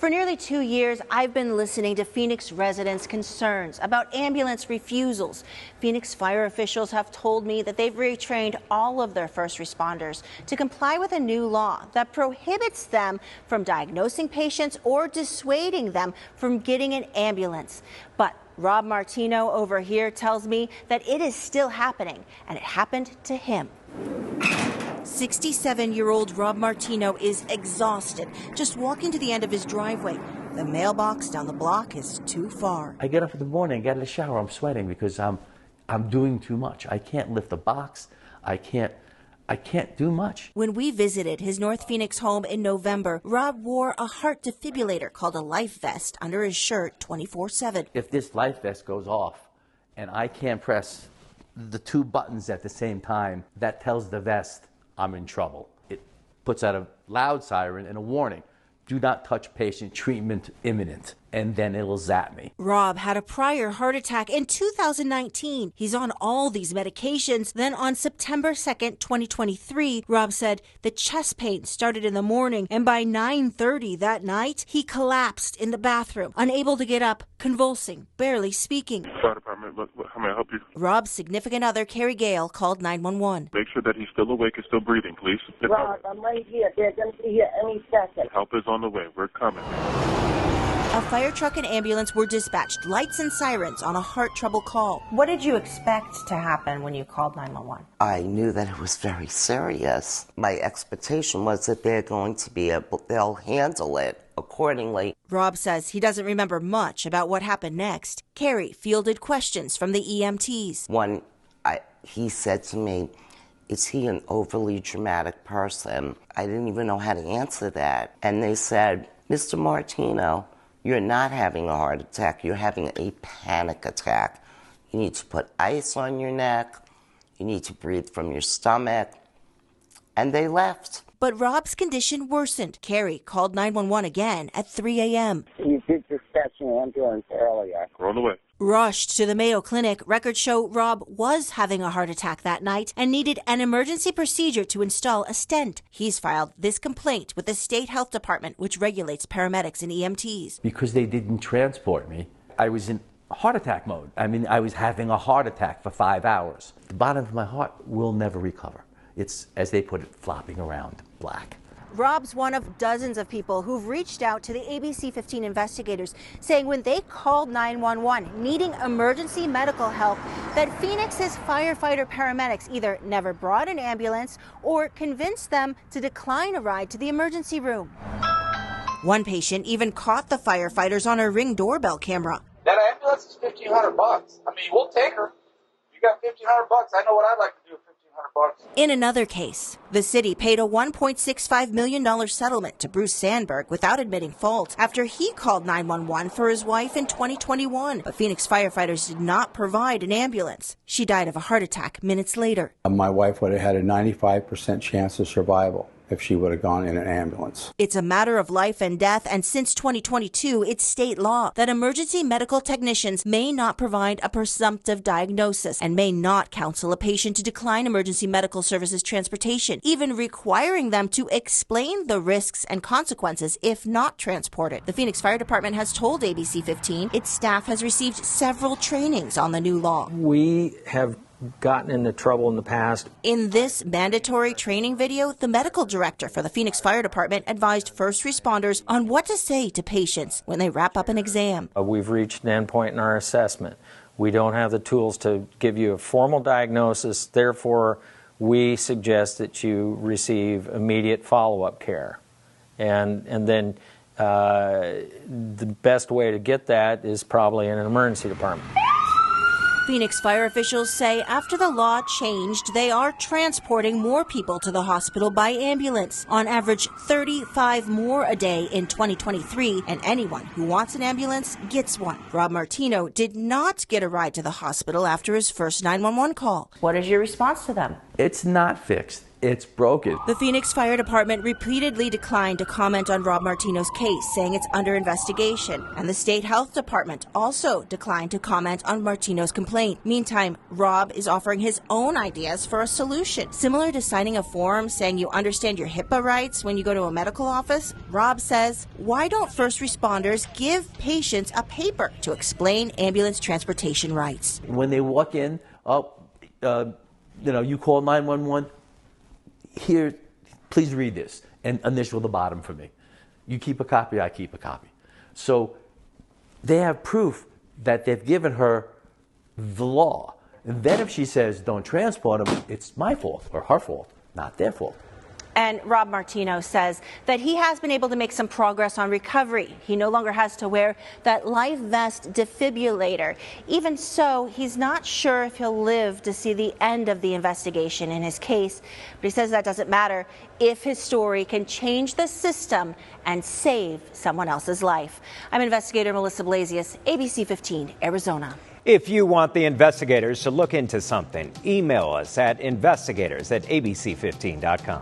For nearly 2 years, I've been listening to Phoenix residents' concerns about ambulance refusals. Phoenix fire officials have told me that they've retrained all of their first responders to comply with a new law that prohibits them from diagnosing patients or dissuading them from getting an ambulance. But Rob Martino over here tells me that it is still happening, and it happened to him. 67-year-old Rob Martino is exhausted, just walking to the end of his driveway. The mailbox down the block is too far. I get up in the morning, get in the shower, I'm sweating because I'm doing too much. I can't lift a box. I can't do much. When we visited his North Phoenix home in November, Rob wore a heart defibrillator called a life vest under his shirt 24/7. If this life vest goes off and I can't press the two buttons at the same time, that tells the vest I'm in trouble. It puts out a loud siren and a warning. Do not touch patient, treatment imminent, and then it'll zap me. Rob had a prior heart attack in 2019. He's on all these medications. Then on September 2nd, 2023, Rob said the chest pain started in the morning, and by 9:30 that night, he collapsed in the bathroom, unable to get up, convulsing, barely speaking. Fire department, how may I help you? Rob's significant other, Carrie Gale, called 911. Make sure that he's still awake and still breathing, please. Rob, I'm right here. They're going to be here any second. Help is on the way. We're coming. A fire truck and ambulance were dispatched, lights and sirens, on a heart trouble call. What did you expect to happen when you called 911? I knew that it was very serious. My expectation was that they'll handle it accordingly. Rob says he doesn't remember much about what happened next. Carrie fielded questions from the EMTs. He said to me, "Is he an overly dramatic person?" I didn't even know how to answer that. And they said, "Mr. Martino, you're not having a heart attack. You're having a panic attack. You need to put ice on your neck. You need to breathe from your stomach." And they left. But Rob's condition worsened. Carrie called 911 again at 3 a.m. You did dispatch an ambulance earlier. We're on the way. Rushed to the Mayo Clinic, records show Rob was having a heart attack that night and needed an emergency procedure to install a stent. He's filed this complaint with the state health department, which regulates paramedics and EMTs. Because they didn't transport me, I was in heart attack mode. I was having a heart attack for 5 hours. The bottom of my heart will never recover. It's, as they put it, flopping around black. Rob's one of dozens of people who've reached out to the ABC15 investigators, saying when they called 911 needing emergency medical help, that Phoenix's firefighter paramedics either never brought an ambulance or convinced them to decline a ride to the emergency room. One patient even caught the firefighters on a Ring doorbell camera. That ambulance is $1,500. We'll take her. You got $1,500. I know what I'd like to do with $1,500. In another case, the city paid a $1.65 million settlement to Bruce Sandberg without admitting fault after he called 911 for his wife in 2021. But Phoenix firefighters did not provide an ambulance. She died of a heart attack minutes later. My wife would have had a 95% chance of survival if she would have gone in an ambulance. It's a matter of life and death, and since 2022, it's state law that emergency medical technicians may not provide a presumptive diagnosis and may not counsel a patient to decline emergency medical services transportation, even requiring them to explain the risks and consequences if not transported. The Phoenix Fire Department has told ABC15 its staff has received several trainings on the new law. We have gotten into trouble in the past. In this mandatory training video, the medical director for the Phoenix Fire Department advised first responders on what to say to patients when they wrap up an exam. We've reached an endpoint in our assessment. We don't have the tools to give you a formal diagnosis, therefore we suggest that you receive immediate follow-up care. And then the best way to get that is probably in an emergency department. Phoenix fire officials say after the law changed, they are transporting more people to the hospital by ambulance. On average, 35 more a day in 2023, and anyone who wants an ambulance gets one. Rob Martino did not get a ride to the hospital after his first 911 call. What is your response to them? It's not fixed. It's broken. The Phoenix Fire Department repeatedly declined to comment on Rob Martino's case, saying it's under investigation. And the State Health Department also declined to comment on Martino's complaint. Meantime, Rob is offering his own ideas for a solution. Similar to signing a form saying you understand your HIPAA rights when you go to a medical office, Rob says, why don't first responders give patients a paper to explain ambulance transportation rights? When they walk in, you call 911. Here, please read this and initial the bottom for me. You keep a copy, I keep a copy. So they have proof that they've given her the law. And then if she says don't transport them, it's my fault or her fault, not their fault. And Rob Martino says that he has been able to make some progress on recovery. He no longer has to wear that life vest defibrillator. Even so, he's not sure if he'll live to see the end of the investigation in his case. But he says that doesn't matter if his story can change the system and save someone else's life. I'm investigator Melissa Blasius, ABC15, Arizona. If you want the investigators to look into something, email us at investigators@abc15.com.